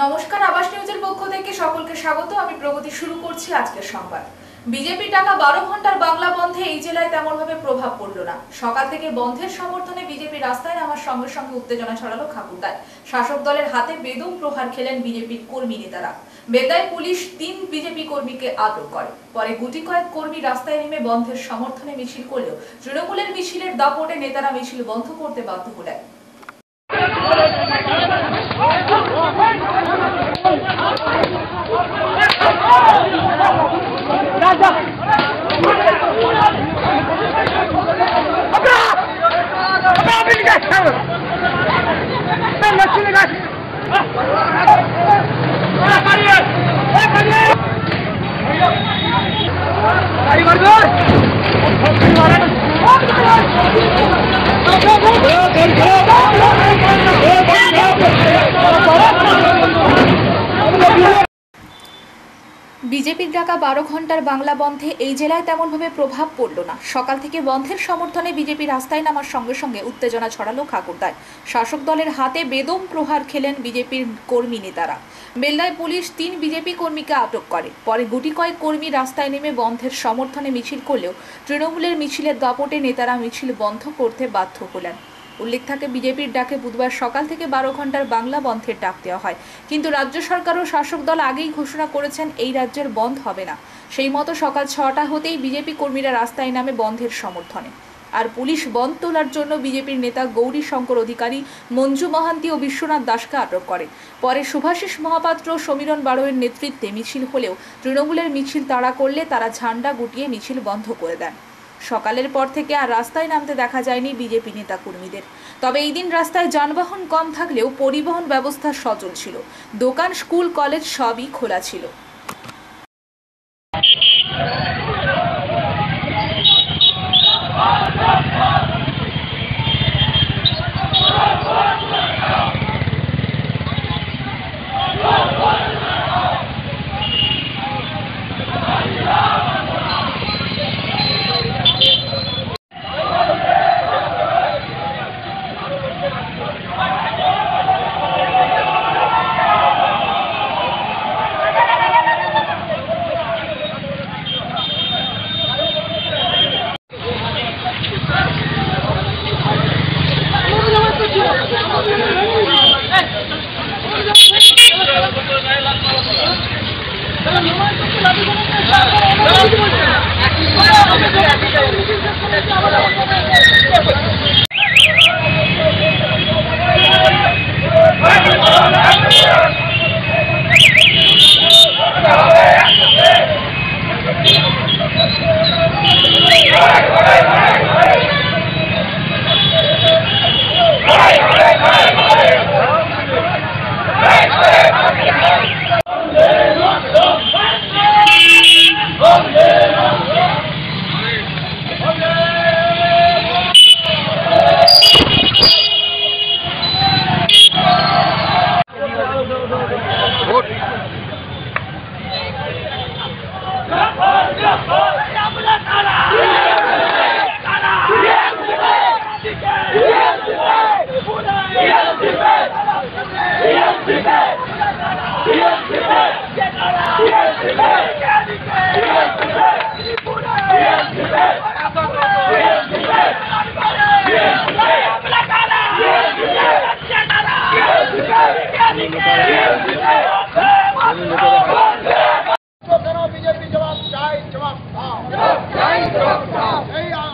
নমস্কার, আবাস নিউজের পক্ষ থেকে সকলকে স্বাগত। আমি প্রগতি শুরু করছি আজকের সংবাদ। বিজেপি টানা 12 ঘন্টার বাংলা বন্ধে এই জেলায় তেমনভাবে প্রভাব পড়ল না। সকাল থেকে বন্ধের সমর্থনে বিজেপি রাস্তায় নামার সঙ্গে সঙ্গে উত্তেজনা ছড়ালো খাকুরদায়। শাসক দলের হাতে বেদম প্রহার খেলেন বিজেপির কর্মী নেতারা। বেদায় পুলিশ 3 বিজেপি কর্মীকে আটক করে। পরে গুটি কয়েক কর্মী রাস্তায় নেমে বন্ধের সমর্থনে মিছিল করলেও তৃণমূলের মিছিলের দাপটে নেতারা মিছিল বন্ধ করতে বাধ্য হলেন। বিজেপির ডাকা 12 ঘন্টার বাংলা বন্ধে এই জেলায় তেমনভাবে প্রভাব পড়ল না। সকাল থেকে বন্ধের সমর্থনে বিজেপি রাস্তায় নামার সঙ্গে সঙ্গে উত্তেজনা ছড়ালো খাকুরদায়। শাসক দলের হাতে বেদম প্রহার খেলেন বিজেপির কর্মী নেতারা। বেলদায় পুলিশ 3 বিজেপি কর্মীকে আটক করে। পরে গুটি কয়েক কর্মী রাস্তায় নেমে বন্ধের সমর্থনে মিছিল করলেও তৃণমূলের মিছিলের দাপটে নেতারা মিছিল বন্ধ করতে বাধ্য হলেন। উল্লেখ থাকে, বিজেপির ডাকে বুধবার সকাল থেকে 12 ঘন্টার বাংলা বন্ধের ডাক দেওয়া হয়, কিন্তু রাজ্য সরকার ও শাসক দল আগেই ঘোষণা করেছেন এই রাজ্যের বন্ধ হবে না। সেই মতো সকাল 6টা হতেই বিজেপি কর্মীরা রাস্তায় নামে বন্ধের সমর্থনে। আর পুলিশ বন্ধ তোলার জন্য বিজেপির নেতা গৌরী শঙ্কর অধিকারী, মঞ্জু মহান্তি ও বিশ্বনাথ দাসকে আটক করে। পরে শুভাশিস মহাপাত্র, সমীরণ বাড়োয়ের নেতৃত্বে মিছিল হলেও তৃণমূলের মিছিল তাড়া করলে তারা ঝান্ডা গুটিয়ে মিছিল বন্ধ করে দেন। সকালের পর থেকে আর রাস্তায় নামতে দেখা যায়নি বিজেপি নেতা কর্মীদের। তবে এই দিন রাস্তায় যানবাহন কম থাকলেও পরিবহন ব্যবস্থা সচল ছিল। দোকান, স্কুল, কলেজ সবই খোলা ছিল।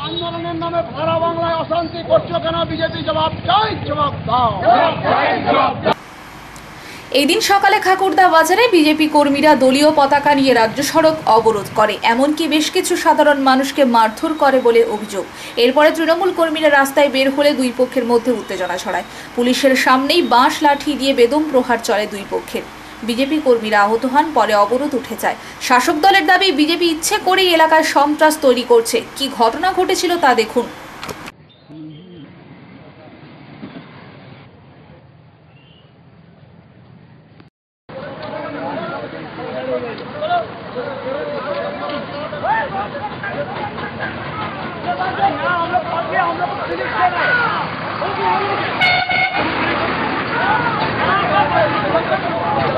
আন্দোলনের নামে সারা বাংলায় অশান্তি করছো কেন? বিজেপি জবাব চাই, জবাব দাও। এই দিন সকালে খাকুরদা বাজারে বিজেপি কর্মীরা দলীয় পতাকা নিয়ে রাজ্য সড়ক অবরোধ করে, এমনকি বেশ কিছু সাধারণ মানুষকে মারধর করে বলে অভিযোগ। এরপরে তৃণমূল কর্মীরা রাস্তায় বের হলে দুই পক্ষের মধ্যে উত্তেজনা ছড়ায়। পুলিশের সামনেই বাঁশ লাঠি দিয়ে বেদম প্রহার চলে দুই পক্ষের। বিজেপি কর্মীরা আহত হন, পরে অবরোধ উঠে যায়। শাসক দলের দাবি, বিজেপি ইচ্ছে করেই এলাকায় সন্ত্রাস তৈরি করছে। কি ঘটনা ঘটেছিল তা দেখুন। আমরা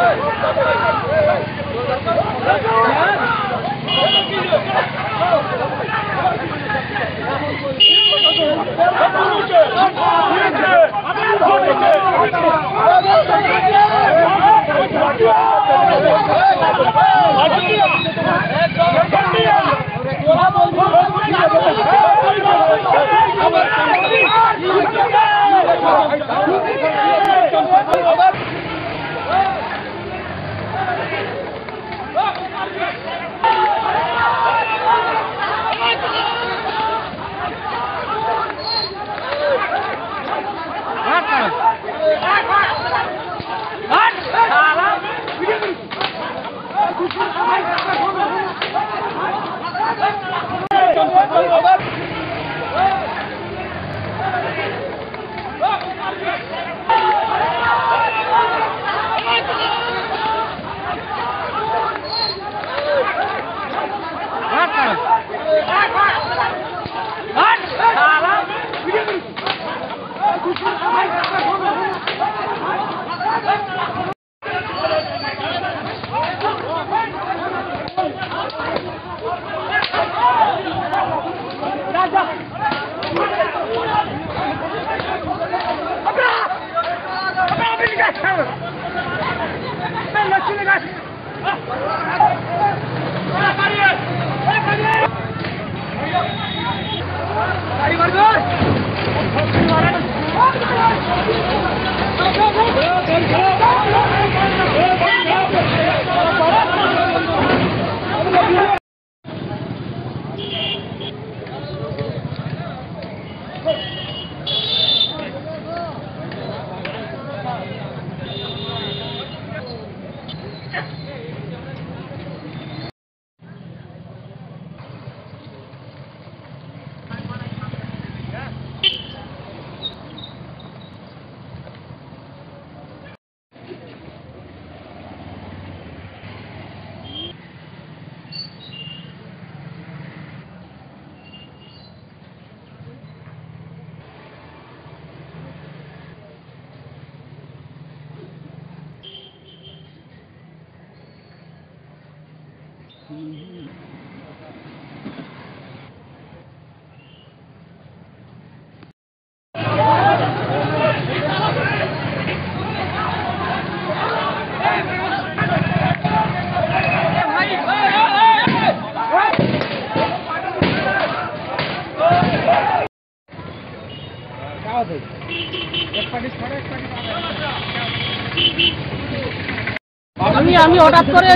আমি হঠাৎ করে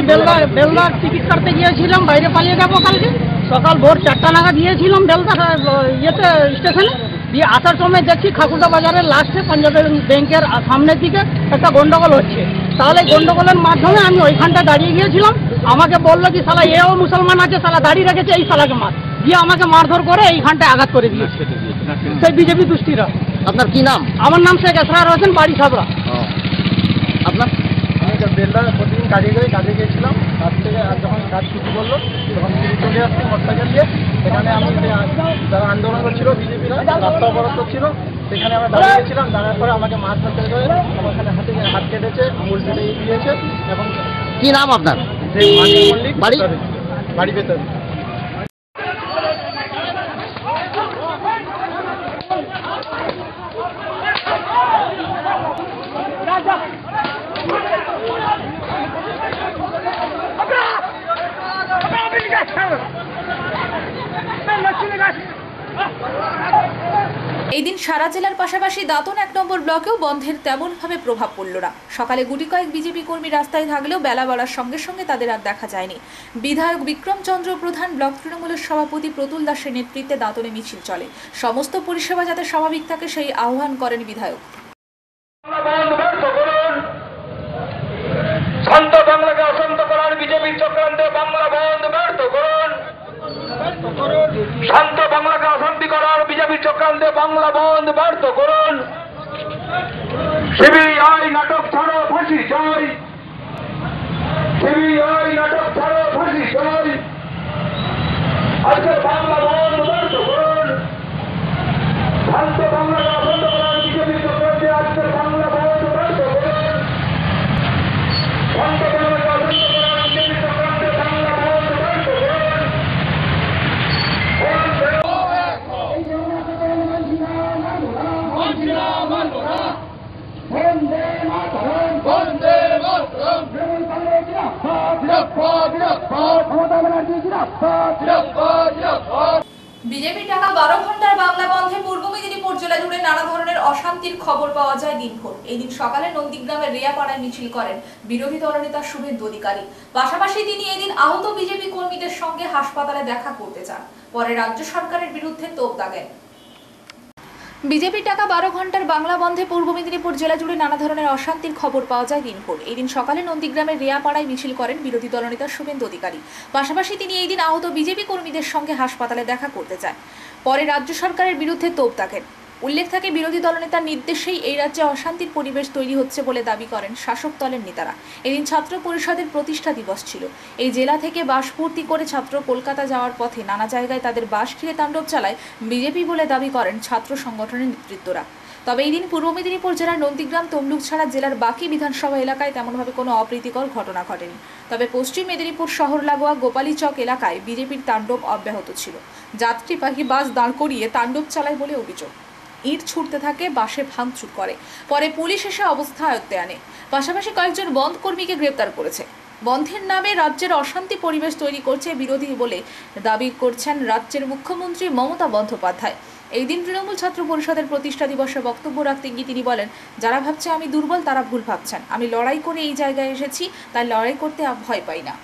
বেলদার টিকিট কাটতে গিয়েছিলাম, বাইরে পালিয়ে যাবো কালকে সকাল ভোর 4টা নাগাদ গিয়েছিলাম বেলদা ইয়েতে স্টেশনে। দিয়ে আসার সময় দেখছি খাকুরদা বাজারের লাস্টে পাঞ্জাব ব্যাংকের সামনের দিকে একটা গন্ডগোল হচ্ছে। তাহলে গন্ডগোলের মাধ্যমে আমি ওইখানটা দাঁড়িয়ে গিয়েছিলাম। আমাকে বললো কি শালা এও মুসলমান আছে, শালা দাঁড়িয়ে রেখেছে, এই শালাকে মার। দিয়ে আমাকে মারধর করে এইখানটায় আঘাত করে দিয়েছে সেই বিজেপি দুষ্টিরা। আপনার কি নাম? আমার নাম শেখ এসরার হোসেন, বাড়ি সাবরা। আপনার? আমি বেলদা প্রতিদিন কাজে গিয়েছিলাম। কাজ থেকে যখন কাজ ছুটি করলো তখন ছুটি চলে আসছি মোটরসাইকেল দিয়ে। সেখানে আমি যারা আন্দোলন করছিল বিজেপিরা রাস্তা অবরোধ করছিল, সেখানে আমরা দাঁড়িয়ে গেছিলাম। দাঁড়ার পরে আমাকে মারধর করে আমার এখানে হাত কেটেছে, আঙুল কেটে দিয়েছে। এবং কি নাম আপনার? মল্লিক, বাড়ি? বাড়ি ভেতরে। এই দিন সারা জেলার পাশাপাশি দাঁতন 1 নম্বর ব্লকেও বন্ধের তেমনভাবে প্রভাব পড়ল না। সকালে গুটি কয়েক বিজেপি কর্মী রাস্তায় থাকলেও বেলা বাড়ার সঙ্গে সঙ্গে তাদের আর দেখা যায়নি। বিধায়ক বিক্রম চন্দ্র প্রধান, ব্লক তৃণমূলের সভাপতি প্রতুল দাসের নেতৃত্বে দাঁতনে মিছিল চলে। সমস্ত পরিষেবা যাতে স্বাভাবিক থাকে সেই আহ্বান করেন বিধায়ক। শান্ত বাংলাকে অশান্ত করার বিজেপি চক্রান্তে বাংলা বন্ধ ব্যর্থ করুন। শান্ত বাংলাকে অশান্তি করার বিজেপি চক্রান্তে বাংলা বন্ধ ব্যর্থ করুন। সিবিআই নাটক ছাড়ো, ফাঁসি চাই। সিবিআই নাটক ছাড়ো, ফাঁসি চাই। আজকে বাংলা বন্ধ ব্যর্থ করুন। শান্ত বাংলাকে অশান্ত করার বিজেপি চক্রান্তে আজকে বাংলা বন্ধ ব্যর্থ করুন। মমতা ব্যানার্জি জিন্দাবাদ। বিজেপির ডাকা 12 ঘন্টার বাংলা বন্ধে পূর্ব মেদিনীপুর জেলা জুড়ে নানা ধরনের অশান্তির খবর পাওয়া যায় দিনভর। এই দিন সকালে নন্দীগ্রামের রেয়াপাড়ায় মিছিল করেন বিরোধী দলনেতা শুভেন্দু অধিকারী। পাশাপাশি তিনি এদিন আহত বিজেপি কর্মীদের সঙ্গে হাসপাতালে দেখা করতে চান। পরে রাজ্য সরকারের বিরুদ্ধে তোপ দাগেন। বিজেপির ডাকা 12 ঘন্টার বাংলা বন্ধে পূর্ব মেদিনীপুর জেলা জুড়ে নানা ধরনের অশান্তির খবর পাওয়া যায় দিনভর। এই দিন সকালে নন্দীগ্রামের রেয়াপাড়ায় মিছিল করেন বিরোধী দলনেতা শুভেন্দু অধিকারী। পাশাপাশি তিনি এই দিন আহত বিজেপি কর্মীদের সঙ্গে হাসপাতালে দেখা করতে চান। পরে রাজ্য সরকারের বিরুদ্ধে তোপ দাগেন। উল্লেখ থাকে, বিরোধী দলনেতার নির্দেশেই এই রাজ্যে অশান্তির পরিবেশ তৈরি হচ্ছে বলে দাবি করেন শাসক দলের নেতারা। এদিন ছাত্র পরিষদের প্রতিষ্ঠা দিবস ছিল। এই জেলা থেকে বাস ভর্তি করে ছাত্র কলকাতা যাওয়ার পথে নানা জায়গায় তাদের বাস ঘিরে তাণ্ডব চালায় বিজেপি বলে দাবি করেন ছাত্র সংগঠনের নেতৃত্বরা। তবে এই দিন পূর্ব মেদিনীপুর জেলার নন্দীগ্রাম, তমলুক ছাড়া জেলার বাকি বিধানসভা এলাকায় তেমনভাবে কোনো অপ্রীতিকর ঘটনা ঘটেনি। তবে পশ্চিম মেদিনীপুর শহর লাগোয়া গোপালীচক এলাকায় বিজেপির তাণ্ডব অব্যাহত ছিল। যাত্রীবাহী বাস দাঁড় করিয়ে তাণ্ডব চালায় বলে অভিযোগ। ইট ছুটতে থাকে, বাসে ভাঙচুর করে। পরে পুলিশ এসে অবস্থা আয়ত্তে আনে। পাশাপাশি কয়েকজন বন্ধ কর্মীকে গ্রেপ্তার করেছে। বন্ধের নামে রাজ্যের অশান্তি পরিবেশ তৈরি করছে বিরোধী বলে দাবি করছেন রাজ্যের মুখ্যমন্ত্রী মমতা বন্দ্যোপাধ্যায়। এই দিন তৃণমূল ছাত্র পরিষদের প্রতিষ্ঠা দিবসে বক্তব্য রাখতে গিয়ে তিনি বলেন, যারা ভাবছে আমি দুর্বল তারা ভুল ভাবছেন। আমি লড়াই করে এই জায়গায় এসেছি, তাই লড়াই করতে ভয় পাই না।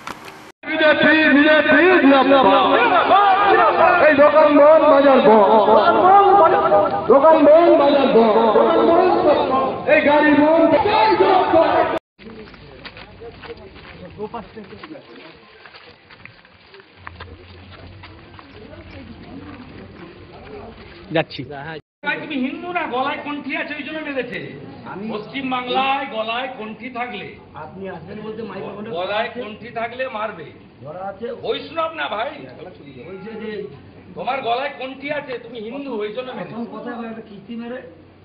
এই দোকান বন্ধ, বাজার বন্ধ, দোকান বন্ধ, বাজার বন্ধ, এই গাড়ি বন্ধ। যাচ্ছি। তুমি হিন্দু না, গলায় কণ্ঠি আছে ওই জন্য মেরেছে। পশ্চিম বাংলায় গলায় কণ্ঠি থাকলে, আপনি আসবেন বলতে মাইক্রোফোনে গলায় কণ্ঠি থাকলে মারবে। ধরা আছে, বৈষ্ণব না ভাই, বলছে যে তোমার গলায় কণ্ঠি আছে, তুমি হিন্দু ওই জন্য মেরেছে। প্রথম কথা একটা কিস্তি মেরে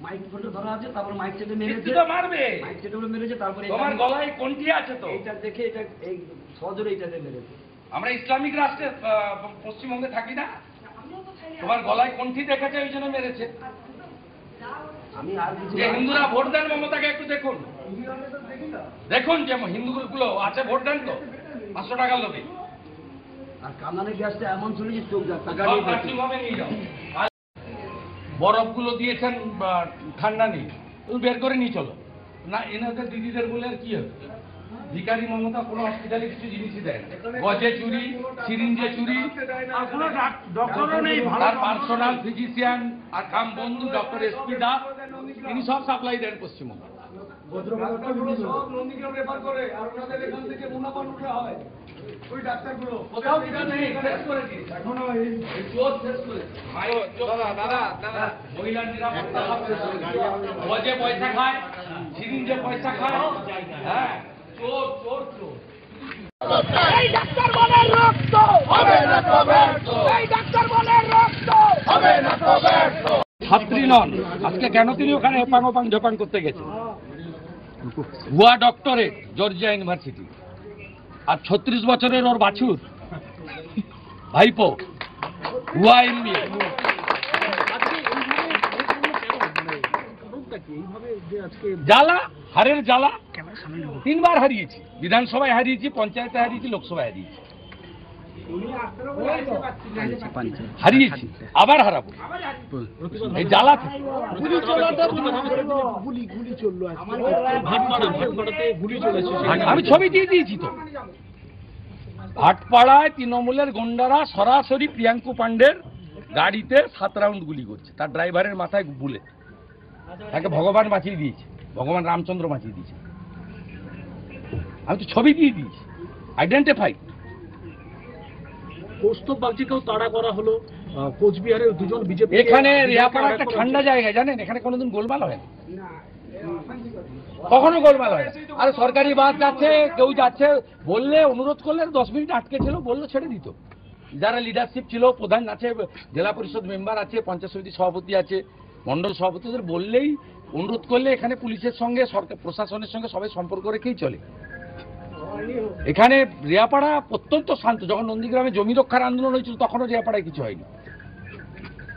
মাইক্রোফোনটা ধরা আছে, তারপর মাইক চেটে মেরেছে, কিন্তু তো মারবে। মাইক চেটে মেরেছে, তারপরে তোমার গলায় কণ্ঠি আছে তো। এইটা দেখে এটা এই সজোরে এইটাতে মেরেছে। আমরা ইসলামিক রাষ্ট্রে পশ্চিমবঙ্গে থাকি না, তোমার গলায় কণ্ঠি দেখেছে ওই জন্য মেরেছে। আমি আর কিছু যে হিন্দুরা ভোট দেন মমতাকে একটু দেখুন, দেখুন যে হিন্দুগুলো আছে ভোট দেন তো 500 টাকা লোভে। আর কামানে গ্যাসটা এমন চলেছে চোখ যা টাকা সব দিয়ে নার্সিংহোমে নিয়ে যাও। বরফগুলো দিয়েছেন, ঠান্ডা নেই, তুমি বের করে নিয়ে চলো না। এনাদের দিদিদের বলে আর কি হবে? ভিখারি মমতা কোনো হসপিটালে কিছু জিনিসই দেয় না। গজে চুরি, সিরিঞ্জে চুরি, তার পার্সোনাল ফিজিশিয়ান আর কাম বন্ধু ডক্টর এসপি দাস, তিনি সব সাপ্লাই দেন পশ্চিমবঙ্গে। কোথাও কিছু নেই, শেষ করে দিয়েছে। এই চোর শেষ করেছে। মহিলার নিরাপত্তা সব শেষ করে দিয়েছে। গজে পয়সা খায়, সিরিঞ্জে পয়সা খায়, হ্যাঁ, চোর চোর চোর। এই ডাক্তার বলের রক্ত হবে না তো ব্যর্থ, এই ডাক্তার বলের রক্ত হবে না তো ব্যর্থ। ছাত্রী নন, আজকে কেন তিনি ওখানে এপাং ঝোপাং করতে গেছেন? ভুয়া ডক্টরেট জর্জিয়া ইউনিভার্সিটি, আর 36 বছরের ওর বাছুর ভাইপো ভুয়া এমবিএ। জ্বালা, হারের জ্বালা। 3 বার হারিয়েছি, বিধানসভায় হারিয়েছি, পঞ্চায়েতে হারিয়েছি, লোকসভায় হারিয়েছি, হারিয়েছি, আবার হারাবো। এই জ্বালা থেকে আমি ছবি দিয়ে দিয়েছি তো। ভাটপাড়ায় তৃণমূলের গুন্ডারা সরাসরি প্রিয়াঙ্কু পাণ্ডের গাড়িতে 7 রাউন্ড গুলি করছে, তার ড্রাইভারের মাথায় বুলে। তাকে ভগবান বাঁচিয়ে দিয়েছে, ভগবান রামচন্দ্র বাঁচিয়ে দিয়েছে। আমি তো ছবি দিয়ে দিয়েছি, আইডেন্টিফাইড। কৌস্তব বাগচিকেও তাড়া করা হলো, কোচবিহারের 2 জন বিজেপি। এখানে রেয়াপাড়া একটা ঠান্ডা জায়গা, জানেন, এখানে কোনোদিন গোলমাল হয় না, কখনো গোলমাল হয় না। আর সরকারি বাস যাচ্ছে, কেউ যাচ্ছে, বললে অনুরোধ করলে 10 মিনিট আটকে ছিল, বললে ছেড়ে দিত। যারা লিডারশিপ ছিল, প্রধান আছে, জেলা পরিষদ মেম্বার আছে, পঞ্চায়েত সমিতি সভাপতি আছে, মন্ডল সভাপতিদের বললেই, অনুরোধ করলে এখানে পুলিশের সঙ্গে, সরকার প্রশাসনের সঙ্গে সবাই সম্পর্ক রেখেই চলে। এখানে রেয়াপাড়া অত্যন্ত শান্ত। যখন নন্দীগ্রামে জমি রক্ষার আন্দোলন হয়েছিল তখনও রেয়াপাড়ায় কিছু হয়নি।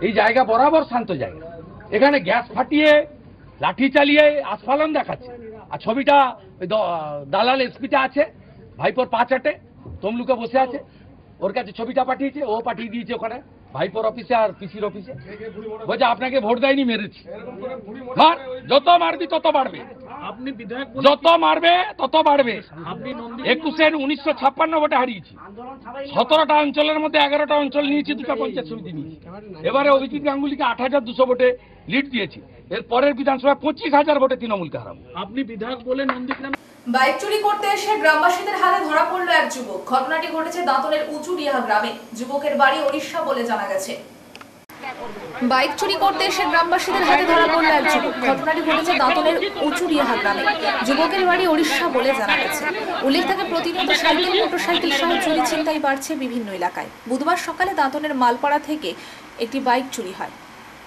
এই জায়গা বরাবর শান্ত জায়গা। এখানে গ্যাস ফাটিয়ে, লাঠি চালিয়ে আস্ফালন দেখাচ্ছে। আর ছবিটা দালাল এসপিতে আছে, ভাইপোর পা চাটে, তমলুকে বসে আছে, ওর কাছে ছবিটা পাঠিয়েছে, ও পাঠিয়ে দিয়েছে ওখানে ভাইপোর অফিসে আর পিসির অফিসে, বলছে আপনাকে ভোট দেয়নি, মেরেছি। মার, যত মারবি তত বাড়বে, আপনি বিধায়ক যত মারবে তত বাড়বে। আপনি 1956 ভোটে হারিয়েছি, 17টা অঞ্চলের মধ্যে 11টা অঞ্চল নিয়েছি, 2টা পঞ্চায়েত সমিতি নিয়েছি। এবারে অভিজিৎ গাঙ্গুলিকে 8,200 ভোটে লিড দিয়েছি, এর পরের বিধানসভায় 25,000 ভোটে তৃণমূলকে হারাবো। আপনি বিধায়ক বলে নন্দীগ্রাম বাইক চুরি করতে এসে গ্রামবাসীদের হাতে ধরা পড়ল এক যুবক। ঘটনাটি ঘটেছে দাঁতনের উঁচুডিহা গ্রামে। যুবকের বাড়ি ওড়িশা বলে জানা গেছে। বাইক চুরি করতে এসে গ্রামবাসীদের হাতে ধরা পড়ল এক যুবক। ঘটনাটি ঘটেছে দাঁতনের উঁচুডিহা গ্রামে। যুবকের বাড়ি ওড়িশা বলে জানা গেছে। উল্লেখ থাকে, প্রতিনিয়ত সাইকেল, মোটরসাইকেল সহ চুরি ছিনতাই বাড়ছে বিভিন্ন এলাকায়। বুধবার সকালে দাঁতনের মালপাড়া থেকে একটি বাইক চুরি হয়,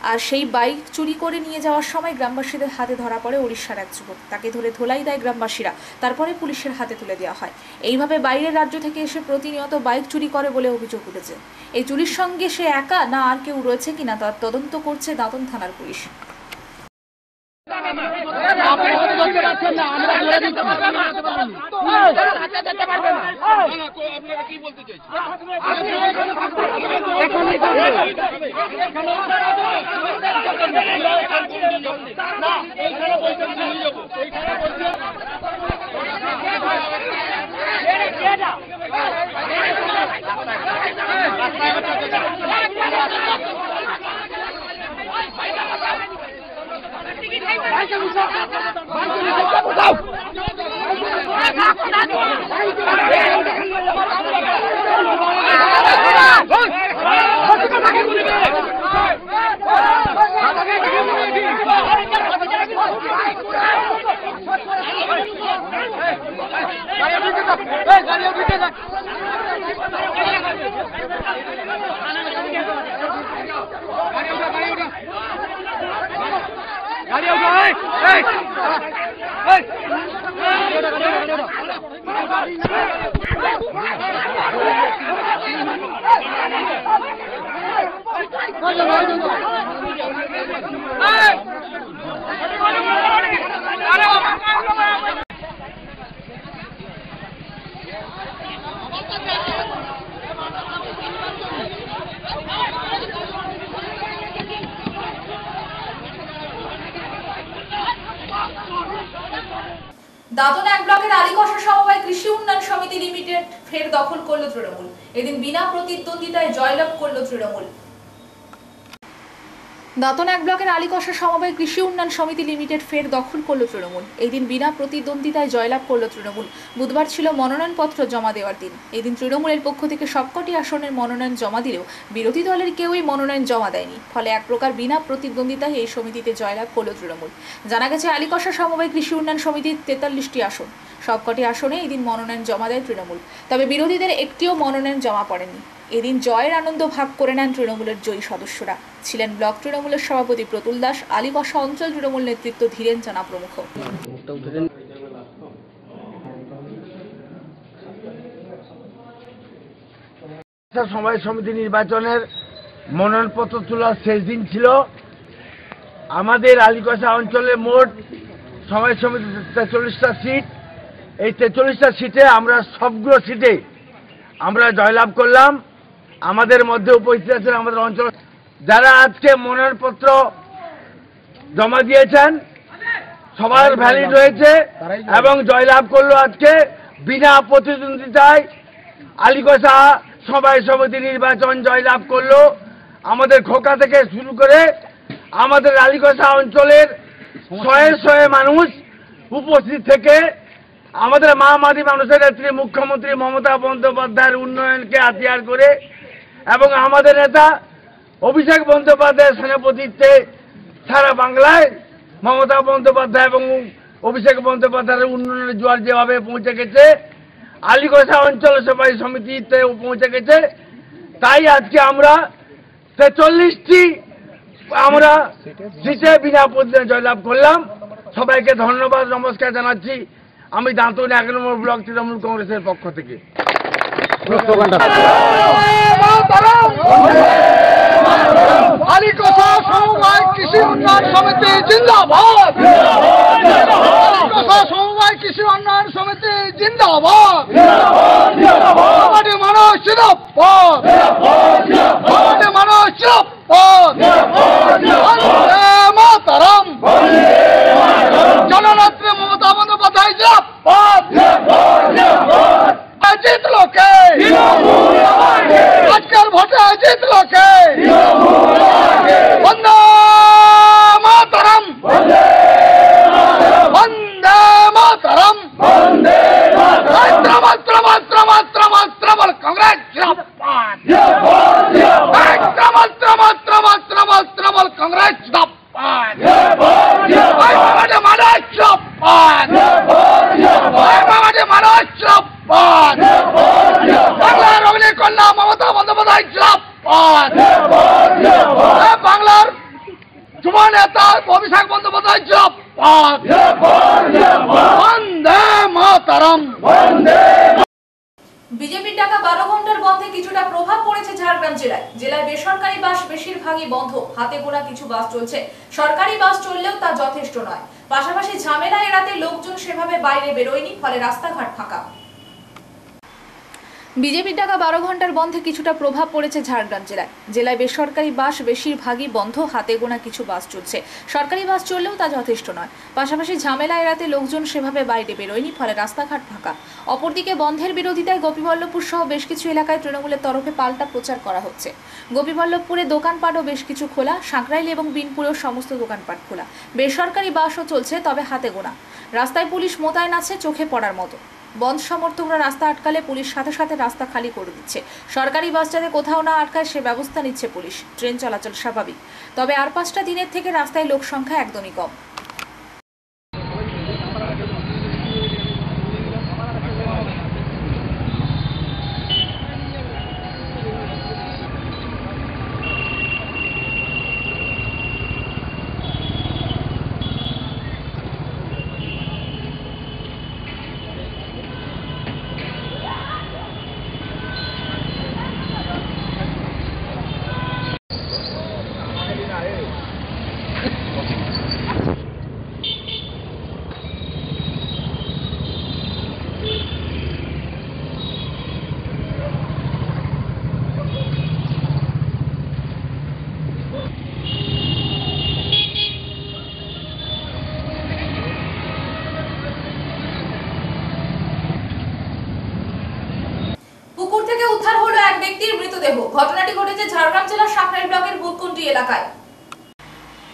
আর সেই বাইক চুরি করে নিয়ে যাওয়ার সময় গ্রামবাসীদের হাতে ধরা পড়ে ওড়িশার এক যুবক। তাকে ধরে ধোলাই দেয় গ্রামবাসীরা, তারপরে পুলিশের হাতে তুলে দেওয়া হয়। এইভাবে বাইরের রাজ্য থেকে এসে প্রতিনিয়ত বাইক চুরি করে বলে অভিযোগ উঠেছে। এই চুরির সঙ্গে সে একা না আর কেউ রয়েছে কিনা তার তদন্ত করছে দাঁতন থানার পুলিশ। দাঁতন এক ব্লকের আলীকসা সমবায় কৃষি উন্নয়ন সমিতি লিমিটেড ফের দখল করল তৃণমূল। এদিন বিনা প্রতিদ্বন্দ্বিতায় জয়লাভ করল তৃণমূল। দাঁতন এক ব্লকের আলীকসা সমবায় কৃষি উন্নয়ন সমিতি লিমিটেড ফের দখল করল তৃণমূল। এই দিন বিনা প্রতিদ্বন্দ্বিতায় জয়লাভ করল তৃণমূল। বুধবার ছিল মনোনয়নপত্র জমা দেওয়ার দিন। এই দিন তৃণমূলের পক্ষ থেকে সবকটি আসনের মনোনয়ন জমা দিলেও বিরোধী দলের কেউই মনোনয়ন জমা দেয়নি। ফলে এক প্রকার বিনা প্রতিদ্বন্দ্বিতায় এই সমিতিতে জয়লাভ করল তৃণমূল। জানা গেছে, আলীকসা সমবায় কৃষি উন্নয়ন সমিতির 43টি আসন, সবকটি আসনে এই দিন মনোনয়ন জমা দেয় তৃণমূল। তবে বিরোধীদের একটিও মনোনয়ন জমা পড়েনি। এদিন জয়ের আনন্দ ভাগ করে নেন তৃণমূলের জয়ী সদস্যরা। ছিলেন ব্লক তৃণমূলের সভাপতি প্রতুল দাস, আলীকসা অঞ্চল তৃণমূল নেতৃত্ব ধীরেন জানা প্রমুখ। সমবায় সমিতি নির্বাচনের মনোনয়নপত্র তোলার শেষ দিন ছিল। আমাদের আলীকসা অঞ্চলে মোট সমবায় সমিতি 43টা সিট। এই 43টা সিটে আমরা সবগুলো সিটে আমরা জয়লাভ করলাম। আমাদের মধ্যে উপস্থিত আছেন আমাদের অঞ্চল যারা আজকে মনোনয়নপত্র জমা দিয়েছেন, সবার ভ্যালিড রয়েছে এবং জয়লাভ করলো আজকে বিনা প্রতিদ্বন্দ্বিতায়। আলীকসা সমবায় সমিতি নির্বাচন জয়লাভ করলো। আমাদের খোকা থেকে শুরু করে আমাদের আলীকসা অঞ্চলের শয়ে শয়ে মানুষ উপস্থিত থেকে আমাদের মহামাদী মানুষের নেত্রী মুখ্যমন্ত্রী মমতা বন্দ্যোপাধ্যায়ের উন্নয়নকে হাতিয়ার করে এবং আমাদের নেতা অভিষেক বন্দ্যোপাধ্যায়ের সেনাপতিত্বে সারা বাংলায় মমতা বন্দ্যোপাধ্যায় এবং অভিষেক বন্দ্যোপাধ্যায়ের উন্নয়নের জোয়ার যেভাবে পৌঁছে গেছে, আলীকসা অঞ্চল সভাপতি সমিতিতে পৌঁছে গেছে, তাই আজকে আমরা 43টি আমরা সিটে বিনা প্রতিদ্বন্দ্বিতায় জয়লাভ করলাম। সবাইকে ধন্যবাদ, নমস্কার জানাচ্ছি আমি দাঁতন 1 নম্বর ব্লক তৃণমূল কংগ্রেসের পক্ষ থেকে। আলীকসা সমবায় কৃষি উন্নয়ন সমিতি জিন্দাবাদ। সমবায় কৃষি উন্নয়ন সমিতি জিন্দাবাদ, মানুষ জিন্দাবাদ, মানুষ জিন্দাবাদ, মাতারাম, জননেত্রী মমতা বন্দ্যোপাধ্যায় জিন্দাবাদ, জিতলো কে আজকের ভোটে, জিতলো কে বন্দে মাতারাম, বন্দে মাতারাম, কংগ্রেস জিন্দাবাদ, কংগ্রেস জিন্দাবাদ, মানুষ জিন্দাবাদ, মানুষ জিন্দাবাদ, বাংলার অগ্নিকন্যা মমতা বন্দ্যোপাধ্যায় জিন্দাবাদ, বাংলার যুব নেতা অভিষেক বন্দ্যোপাধ্যায় জিন্দাবাদ, বন্দে মাতরম। বিজেপির ডাকা 12 ঘন্টার বন্ধে কিছুটা প্রভাব পড়েছে ঝাড়গ্রাম জেলায়। জেলায় বেসরকারি বাস বেশিরভাগই বন্ধ, হাতে গোনা কিছু বাস চলছে। সরকারি বাস চললেও তা যথেষ্ট নয়। পাশাপাশি ঝামেলা এড়াতে লোকজন সেভাবে বাইরে বেরোয়নি, ফলে রাস্তাঘাট ফাঁকা। বিজেপির ডাকা 12 ঘন্টার বন্ধে কিছুটা প্রভাব পড়েছে ঝাড়গ্রাম জেলায়। জেলায় বেসরকারি বাস বেশিরভাগই বন্ধ, হাতে গোনা কিছু বাস চলছে। সরকারি বাস চললেও তা যথেষ্ট নয়। পাশাপাশি ঝামেলা এড়াতে লোকজন সেভাবে বাইরে বেরোয়নি, ফলে রাস্তাঘাট ফাঁকা। অপরদিকে বন্ধের বিরোধিতায় গোপীবল্লভপুর সহ বেশ কিছু এলাকায় তৃণমূলের তরফে পাল্টা প্রচার করা হচ্ছে। গোপীবল্লভপুরে দোকানপাটও বেশ কিছু খোলা, সাঁকরাইল এবং বিনপুরেও সমস্ত দোকানপাট খোলা। বেসরকারি বাসও চলছে, তবে হাতে গোনা। রাস্তায় পুলিশ মোতায়েন আছে চোখে পড়ার মতো। বন্ধ সমর্থকরা রাস্তা আটকালে পুলিশ সাথে সাথে রাস্তা খালি করে দিচ্ছে। সরকারি বাস যাতে কোথাও না আটকায় সে ব্যবস্থা নিচ্ছে পুলিশ। ট্রেন চলাচল স্বাভাবিক, তবে আর 5টা দিনের থেকে রাস্তায় লোক সংখ্যা একদমই কম। পুকুর থেকে উদ্ধার হলো এক ব্যক্তির মৃতদেহ। ঘটনাটি ঘটেছে ঝাড়গ্রাম জেলার সাঁকরাইল ব্লকের ভূতকুন্ডি এলাকায়।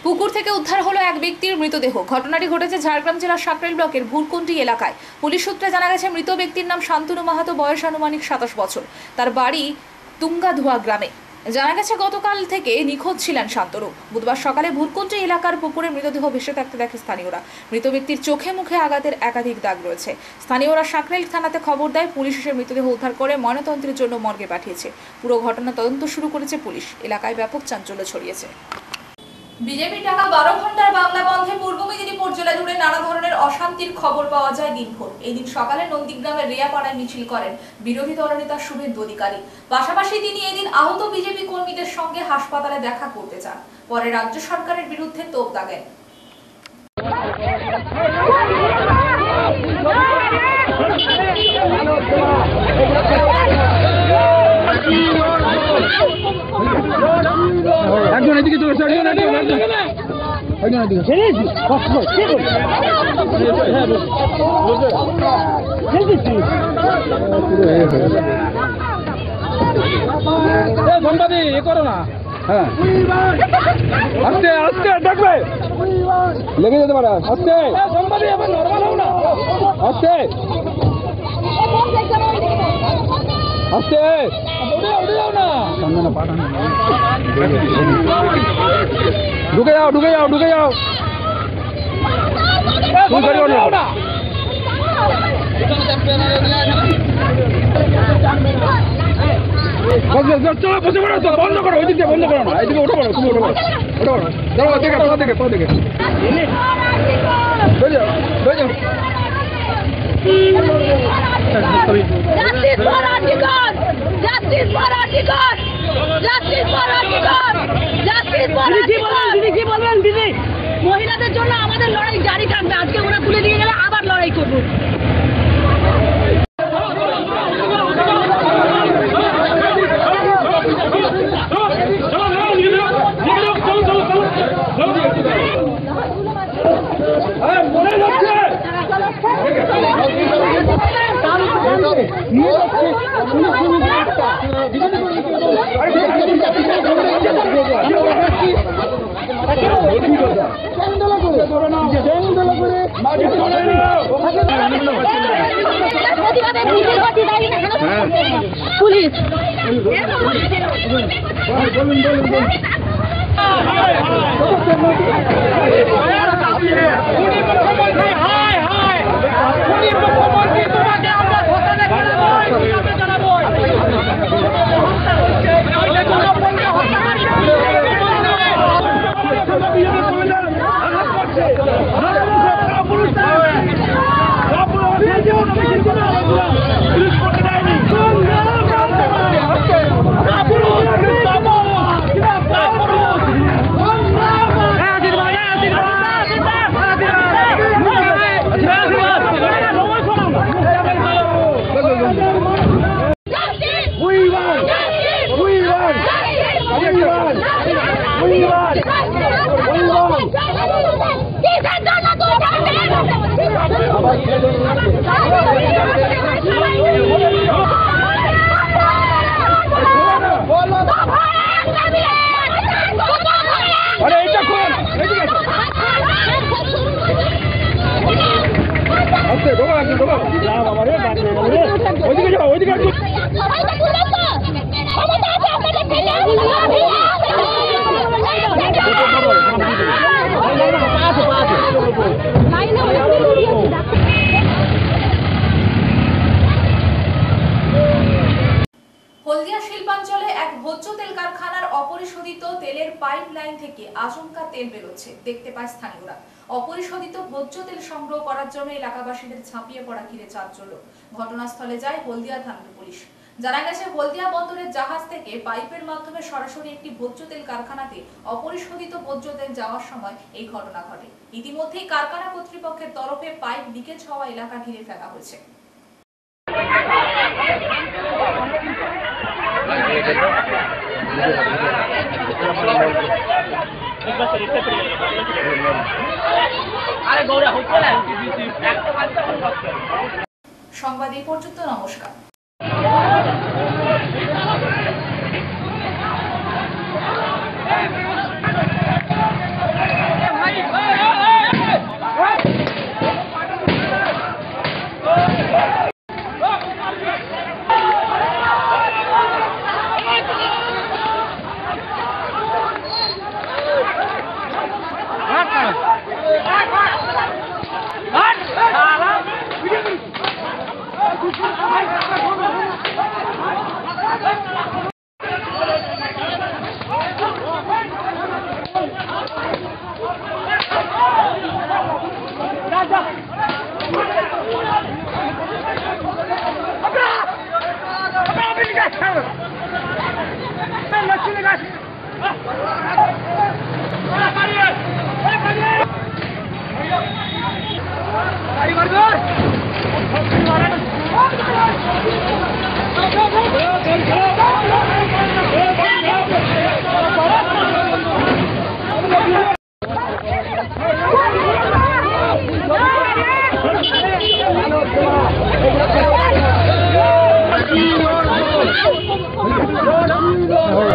পুকুর থেকে উদ্ধার হলো এক ব্যক্তির মৃতদেহ। ঘটনাটি ঘটেছে ঝাড়গ্রাম জেলার সাঁকরাইল ব্লকের ভূতকুন্ডি এলাকায়। পুলিশ সূত্রে জানা গেছে, মৃত ব্যক্তির নাম শান্তনু মাহাতো, বয়স আনুমানিক 27 বছর। তার বাড়ি তুঙ্গাধুয়া গ্রামে। জানা গেছে, গতকাল থেকে নিখোঁজ ছিলেন শান্তনু। বুধবার সকালে ভূতকুন্ডি এলাকার পুকুরে মৃতদেহ ভেসে থাকতে দেখে স্থানীয়রা। মৃত ব্যক্তির চোখে মুখে আঘাতের একাধিক দাগ রয়েছে। স্থানীয়রা সাঁকরাইল থানাতে খবর দেয়। পুলিশ এসে মৃতদেহ উদ্ধার করে ময়নাতদন্তের জন্য মর্গে পাঠিয়েছে। পুরো ঘটনা তদন্ত শুরু করেছে পুলিশ। এলাকায় ব্যাপক চাঞ্চল্য ছড়িয়েছে। বিজেপির ডাকা 12 ঘন্টার বাংলা বন্ধে পূর্ব মেদিনীপুর জেলা জুড়ে নানা ধরনের অশান্তির খবর পাওয়া যায় দিনভর। এই দিন সকালে নন্দীগ্রামের রেয়াপাড়ায় মিছিল করেন বিরোধী দলনেতা শুভেন্দু অধিকারী। পাশাপাশি তিনি এদিন আহত বিজেপি কর্মীদের সঙ্গে হাসপাতালে দেখা করতে চান। পরে রাজ্য সরকারের বিরুদ্ধে তোপ দাগেন। একজন এদিকে চলে একজন এদিকে সম্পাদী এ করো না। হ্যাঁ, আস্তে আস্তে দেখবে, লেগে যেতে পারে। আস্তে সম্পাদী, এবার নরমাল হও না। আস্তে আস্তে উঠে যাও না, সামনে না পাঠানো। ঢুকে যাও ঢুকে যাও ঢুকে যাও। চলো বসে পড়ো, চলো বন্ধ করো, ওইদিকে বন্ধ করো না, এইদিকে উঠে পড়ো, তুমি উঠে পড়ো, উঠে পড়ো, চলো দেখে পড়ো দেখে পড়ো দেখে মহিলাদের জন্য আমাদের লড়াই জারি থাকবে। আজকে ওরা তুলে দিয়ে গেলে আবার লড়াই করবো। পুলিশ হলদিয়া শিল্পাঞ্চলে এক ভোজ্য তেল কারখানার অপরিশোধিত তেলের পাইপ লাইন থেকে আচমকা তেল বেরোচ্ছে দেখতে পায় স্থানীয়রা। অপরিশোধিত ভোজ্য তেল সংগ্রহ করার জন্য এলাকাবাসীদের ঝাঁপিয়ে পড়া ঘিরে চাঞ্চল্য। ঘটনাস্থলে যায় হলদিয়া থানার পুলিশ। জানা গেছে হলদিয়া বন্দরের জাহাজ থেকে পাইপের মাধ্যমে সরাসরি একটি ভোজ্য তেল কারখানাতে অপরিশোধিত ভোজ্য তেল যাওয়ার সময় এই ঘটনা ঘটে। ইতিমধ্যেই কারখানা কর্তৃপক্ষের তরফে পাইপ লিকেজ হওয়া এলাকা ঘিরে ফেলা হয়েছে। সংবাদ এই পর্যন্ত। নমস্কার।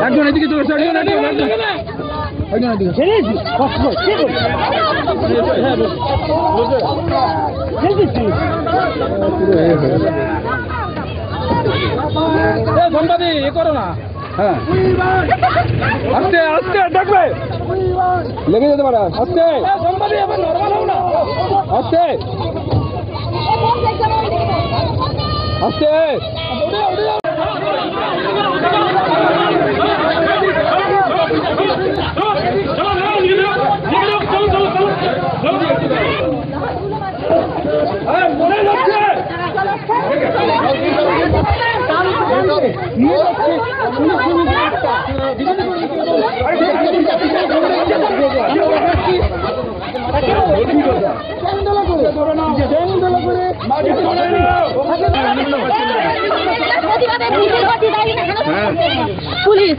একজন এদিকে চলে আসছে, একজন এদিকে সম্পাদি এ করো না। হ্যাঁ আস্তে আস্তে ডাকবে, লেগে যেতে পারে। আস্তে সম্পাদি, এবার নরমাল হও না। আস্তে আস্তে মনে যাচ্ছে পুলিশ